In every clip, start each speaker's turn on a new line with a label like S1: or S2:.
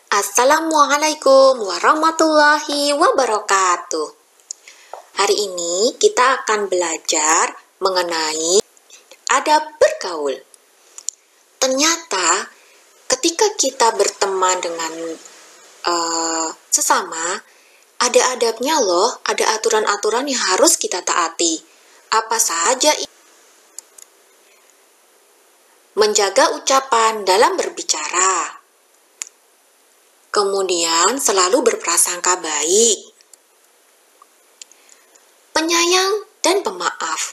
S1: Assalamualaikum warahmatullahi wabarakatuh. Hari ini kita akan belajar mengenai adab bergaul. Ternyata ketika kita berteman dengan sesama, ada adabnya loh, ada aturan-aturan yang harus kita taati. Apa saja? Menjaga ucapan dalam berbicara. Kemudian selalu berprasangka baik. Penyayang dan pemaaf.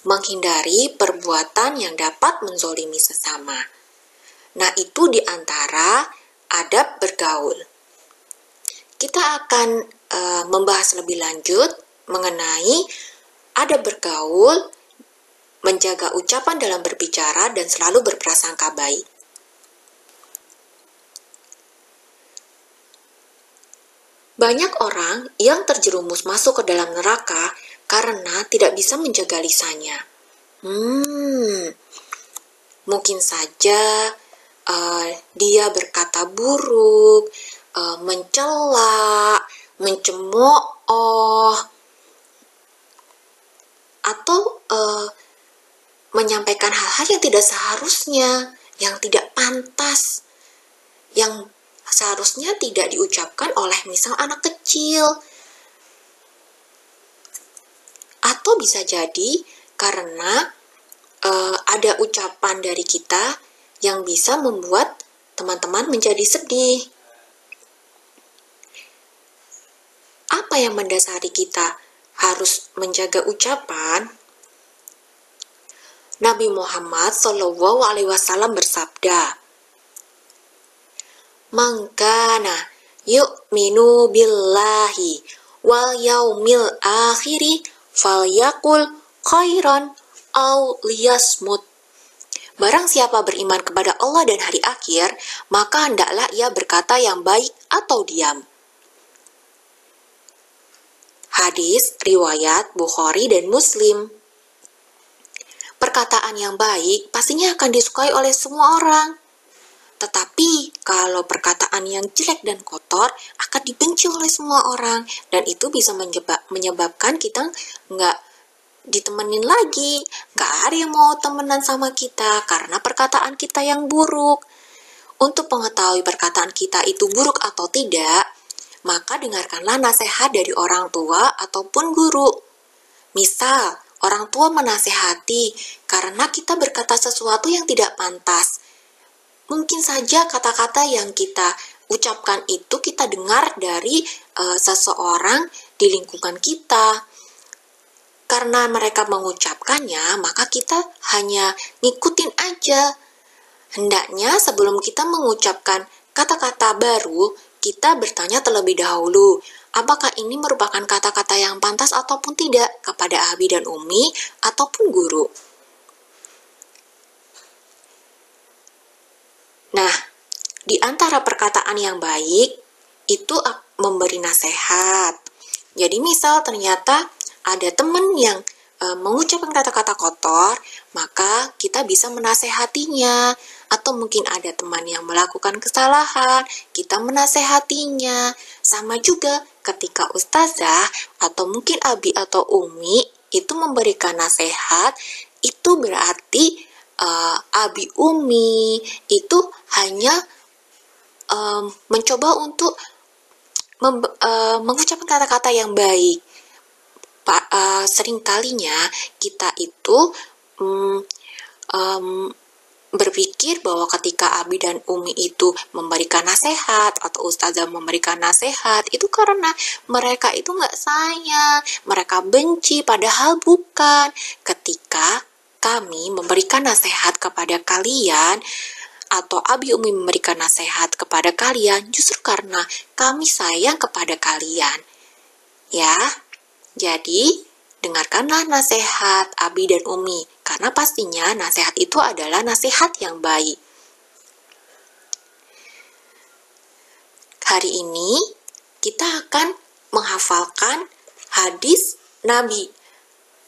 S1: Menghindari perbuatan yang dapat menzolimi sesama. Nah, itu di antara adab bergaul. Kita akan membahas lebih lanjut mengenai adab bergaul, menjaga ucapan dalam berbicara, dan selalu berprasangka baik. Banyak orang yang terjerumus masuk ke dalam neraka karena tidak bisa menjaga lisannya. Mungkin saja dia berkata buruk, mencela, mencemooh, atau menyampaikan hal-hal yang tidak seharusnya, yang tidak pantas, yang seharusnya tidak diucapkan oleh misal anak kecil. Atau bisa jadi karena ada ucapan dari kita yang bisa membuat teman-teman menjadi sedih. Apa yang mendasari kita harus menjaga ucapan? Nabi Muhammad SAW bersabda, "Man kana yu'minu billahi wal yaumil akhiri falyaqul khairan aw liyasmut." Barang siapa beriman kepada Allah dan hari akhir, maka hendaklah ia berkata yang baik atau diam. Hadis riwayat Bukhari dan Muslim. Perkataan yang baik pastinya akan disukai oleh semua orang. Tetapi kalau perkataan yang jelek dan kotor akan dibenci oleh semua orang, dan itu bisa menyebabkan kita nggak ditemenin lagi, nggak ada yang mau temenan sama kita karena perkataan kita yang buruk. Untuk mengetahui perkataan kita itu buruk atau tidak, maka dengarkanlah nasihat dari orang tua ataupun guru. Misal, orang tua menasehati karena kita berkata sesuatu yang tidak pantas. Mungkin saja kata-kata yang kita ucapkan itu kita dengar dari seseorang di lingkungan kita. Karena mereka mengucapkannya, maka kita hanya ngikutin aja. Hendaknya sebelum kita mengucapkan kata-kata baru, kita bertanya terlebih dahulu, apakah ini merupakan kata-kata yang pantas ataupun tidak kepada abi dan umi ataupun guru. Nah, di antara perkataan yang baik, itu memberi nasihat. Jadi misal ternyata ada teman yang mengucapkan kata-kata kotor, maka kita bisa menasehatinya. Atau mungkin ada teman yang melakukan kesalahan, kita menasehatinya. Sama juga ketika ustazah atau mungkin abi atau umi itu memberikan nasihat, itu berarti abi umi itu hanya mencoba untuk mengucapkan kata-kata yang baik. Seringkalinya kita itu berpikir bahwa ketika abi dan umi itu memberikan nasihat atau ustazah memberikan nasihat, itu karena mereka itu nggak sayang, mereka benci, padahal bukan. Ketika kami memberikan nasihat kepada kalian atau abi umi memberikan nasihat kepada kalian, justru karena kami sayang kepada kalian. Ya, jadi dengarkanlah nasihat abi dan umi, karena pastinya nasihat itu adalah nasihat yang baik. Hari ini kita akan menghafalkan hadis Nabi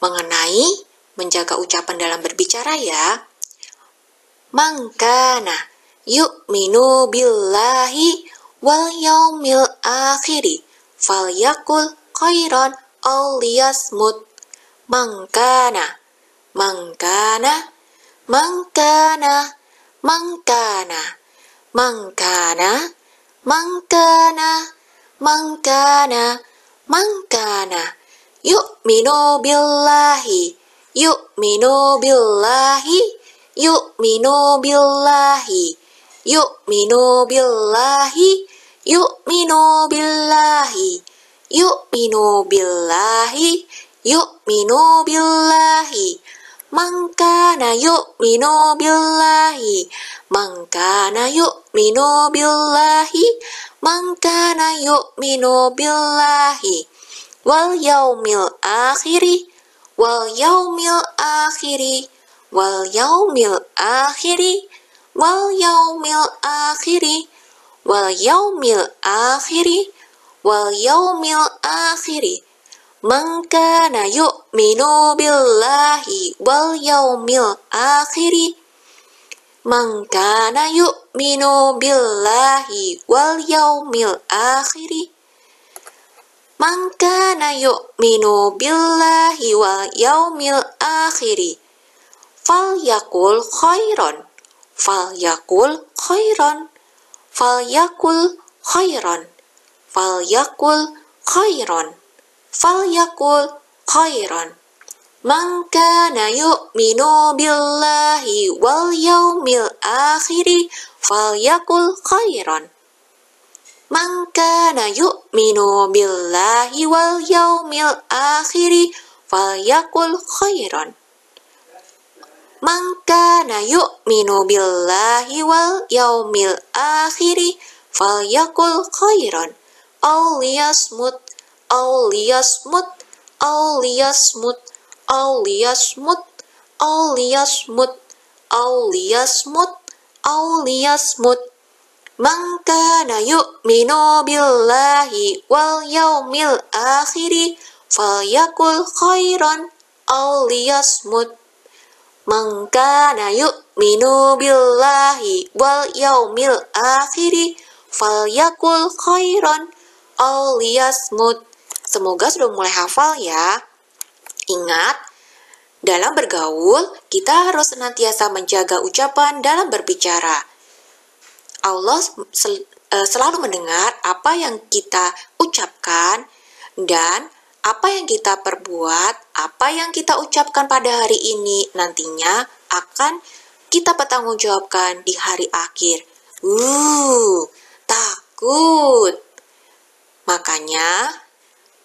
S1: mengenai menjaga ucapan dalam berbicara ya. Mangkana yu'minu billahi wal yaumil akhiri falyakul khairan aw liyasmut. Mangkana, mangkana, mangkana, mangkana, mangkana, mangkana, mangkana, mangkana. Yu'minu billahi, yu'minu billahi, yu'minu billahi, yu'minu billahi, yu'minu billahi, yu'minu billahi, yu'minu billahi. Mangkana yu'minu billahi, mangkana yu'minu billahi, mangkana yu'minu billahi wal yaumil akhiri, wal yaumil akhiri, wal yaumil akhiri, wal yaumil akhiri, wal yaumil akhiri, wal yaumil akhiri. Mangkana yu'minu billahi wal yaumil akhiri, mangkana yu'minu billahi wal yaumil akhiri, mangkana yu'minu billahi wal yaumil akhiri falyakul khairan, falyakul khairan, falyakul khairan, falyakul khairan, falyakul khairan. Mangkana yu'minu billahi wal yaumil akhiri falyakul khairan. Mangkana yu'minu billahi wal yaumil akhiri falyakul khairan. Mangkana yu'minu billahi wal yaumil akhiri falyakul khairan. Aw liyasmut, aw liyasmut, aw liyasmut, aw liyasmut, aw liyasmut, aw liyasmut, aw liyasmut. Mangkana yu'minu billahi wal yaumil akhiri falyakul khairan aw liyasmut. Mangkana yu'minu billahi wal yaumil akhiri falyakul khairan aw liyasmut. Semoga sudah mulai hafal ya. Ingat, dalam bergaul kita harus senantiasa menjaga ucapan dalam berbicara. Allah selalu mendengar apa yang kita ucapkan dan apa yang kita perbuat, apa yang kita ucapkan pada hari ini nantinya akan kita pertanggungjawabkan di hari akhir. Takut. Makanya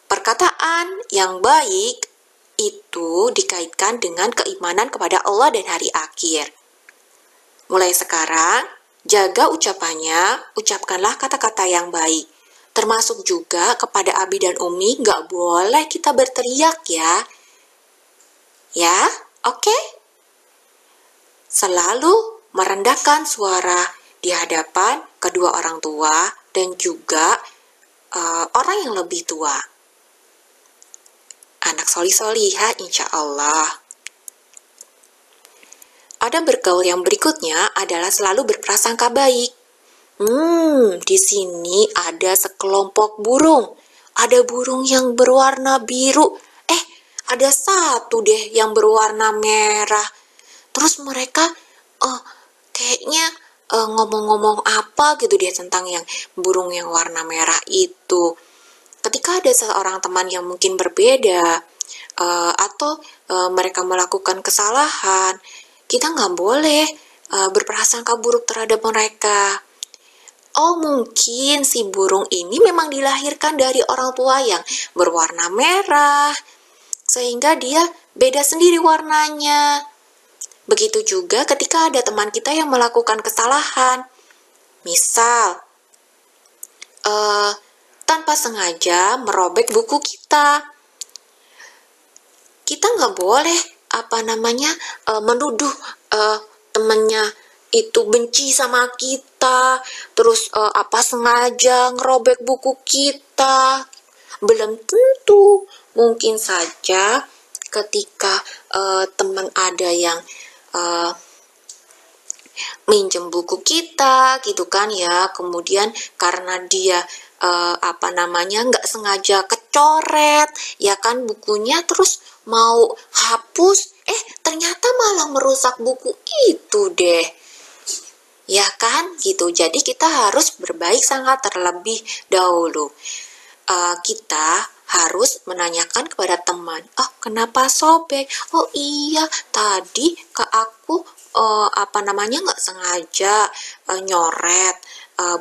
S1: perkataan yang baik itu dikaitkan dengan keimanan kepada Allah dan hari akhir. Mulai sekarang, jaga ucapannya, ucapkanlah kata-kata yang baik. Termasuk juga kepada Abi dan Umi, gak boleh kita berteriak ya. Ya, oke? Selalu merendahkan suara di hadapan kedua orang tua dan juga orang yang lebih tua. Anak solih-solihah insya Allah. Adab bergaul yang berikutnya adalah selalu berprasangka baik. Di sini ada sekelompok burung. Ada burung yang berwarna biru. Ada satu deh yang berwarna merah. Terus mereka kayaknya ngomong-ngomong apa gitu deh tentang yang burung yang warna merah itu. Ketika ada seorang teman yang mungkin berbeda atau mereka melakukan kesalahan, kita nggak boleh berprasangka buruk terhadap mereka. Oh, mungkin si burung ini memang dilahirkan dari orang tua yang berwarna merah, sehingga dia beda sendiri warnanya. Begitu juga ketika ada teman kita yang melakukan kesalahan. Misal, tanpa sengaja merobek buku kita. Kita nggak boleh menuduh temannya itu benci sama kita, terus sengaja ngerobek buku kita. Belum tentu, mungkin saja ketika teman ada yang minjem buku kita gitu kan ya, kemudian karena dia nggak sengaja kecoret ya kan bukunya, terus mau hapus ternyata malah merusak buku itu deh ya kan gitu. Jadi kita harus berbaik sangka terlebih dahulu. Kita harus menanyakan kepada teman, kenapa sobek? Oh iya, tadi ke aku nggak sengaja nyoret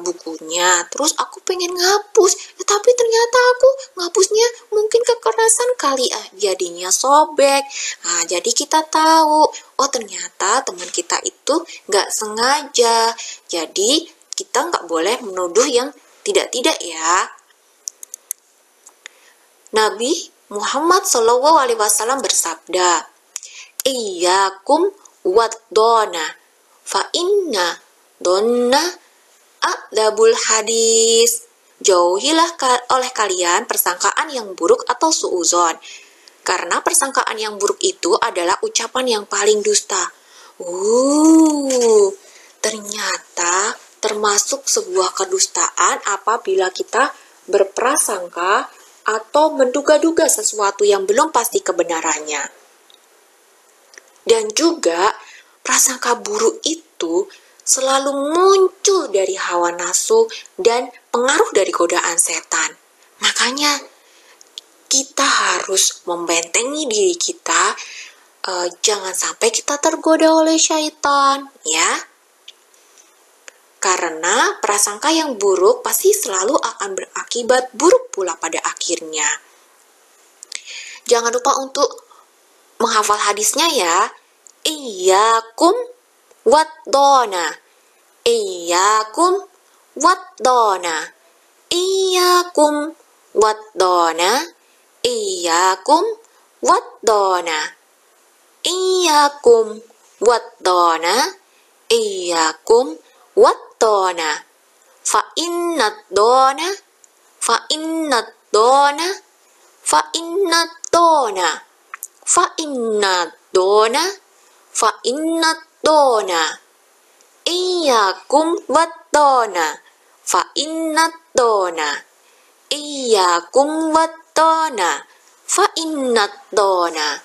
S1: bukunya, terus aku pengen ngapus, tapi ternyata aku ngapusnya mungkin kekerasan kali jadinya sobek. Nah, jadi kita tahu, ternyata teman kita itu nggak sengaja. Jadi kita nggak boleh menuduh yang tidak-tidak ya. Nabi Muhammad SAW bersabda, "Iyyakum wad-dona, fa inna donna a'dzabul hadis." Jauhilah oleh kalian persangkaan yang buruk atau suudzon, karena persangkaan yang buruk itu adalah ucapan yang paling dusta. Ternyata termasuk sebuah kedustaan apabila kita berprasangka atau menduga-duga sesuatu yang belum pasti kebenarannya. Dan juga prasangka buruk itu selalu muncul dari hawa nafsu dan pengaruh dari godaan setan. Makanya kita harus membentengi diri kita, jangan sampai kita tergoda oleh syaitan, ya. Karena prasangka yang buruk pasti selalu akan berakibat buruk pula pada akhirnya. Jangan lupa untuk menghafal hadisnya ya. Iyyakum wad-dona, iyyakum wad-dona, iyyakum wad-dona, iyyakum wad-dona, iyyakum wad-dona, iyyakum wad-dona, fa innad dona, fa innad dona, fa innad dona, fa innad dona, fa innad dona, iyyakum wad-dona, fa innad dona, iyyakum wad-dona, fa innad dona,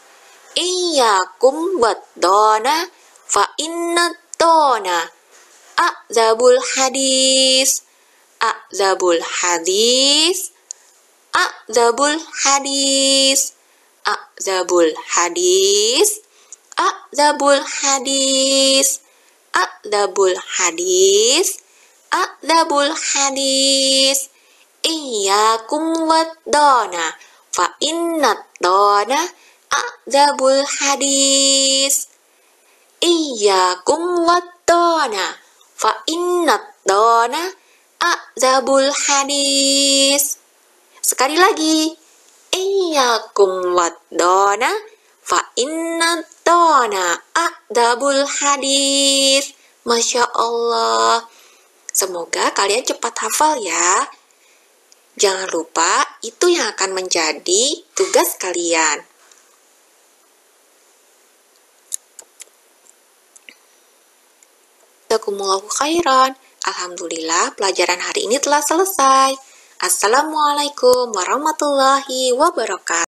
S1: iyyakum wad-dona, fa innad dona. A'dzabul hadis, a'dzabul hadis, a'dzabul hadis, a'dzabul hadis, a'dzabul hadis, a'dzabul hadis, a'dzabul hadis. Iyyakum wad-dona, fa innad dona a'dzabul hadis. Iyyakum wad-dona, fa innad dona a'dzabul hadis. Sekali lagi. Iyyakum wad-dona, fa innad dona a'dzabul hadis. Masya Allah. Semoga kalian cepat hafal ya. Jangan lupa, itu yang akan menjadi tugas kalian. Jazakumullahu khairan. Alhamdulillah, pelajaran hari ini telah selesai. Assalamualaikum warahmatullahi wabarakatuh.